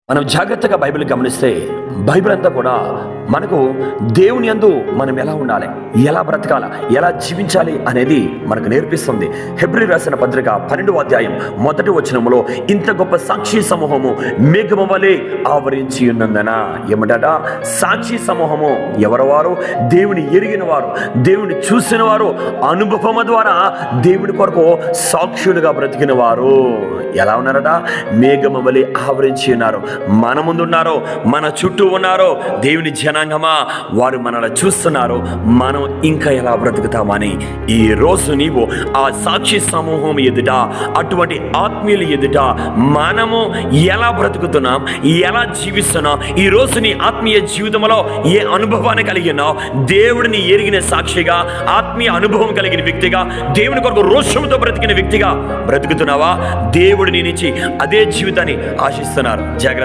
మనం జాగ్రత్తగా బైబిల్ గమనిస్తే బైబిల్ అంతా కూడా మనకు దేవుని యందు మనం ఎలా ఉండాలి, ఎలా బ్రతకాల, ఎలా జీవించాలి అనేది మనకు నేర్పిస్తుంది. హెబ్రీ రాసిన పత్రిక 12వ అధ్యాయం 1వ వచనములో ఇంత గొప్ప సాక్షి సమూహము మేఘము వలె ఆవరించి ఉన్నందున ఏమిటట? సాక్షి సమూహము ఎవరు వారు? దేవుని ఎరిగిన వారు, దేవుని చూసిన వారు, అనుభవము ద్వారా దేవుని కొరకు సాక్షులుగా బ్రతికిన వారు. ఎలా ఉన్నారట? మేఘము వలె ఆవరించి ఉన్నారు. మన ముందు ఉన్నారో, మన చుట్టూ ఉన్నారో దేవుని జనాంగమా, వారు మనల్ని చూస్తున్నారు. మనం ఇంకా ఎలా బ్రతుకుతామని ఈ రోజు నీవు ఆ సాక్షి సమూహం ఎదుట, అటువంటి ఆత్మీయుల ఎదుట మనము ఎలా బ్రతుకుతున్నాం, ఎలా జీవిస్తున్నాం, ఈ రోజు నీ ఆత్మీయ జీవితంలో ఏ అనుభవాన్ని కలిగినావు, దేవుడిని ఎరిగిన సాక్షిగా, ఆత్మీయ అనుభవం కలిగిన వ్యక్తిగా, దేవుని కొరకు రోషంతో బ్రతికిన వ్యక్తిగా బ్రతుకుతున్నావా? దేవుడు నీ నుంచి అదే జీవితాన్ని ఆశిస్తున్నారు. జాగ్రత్త.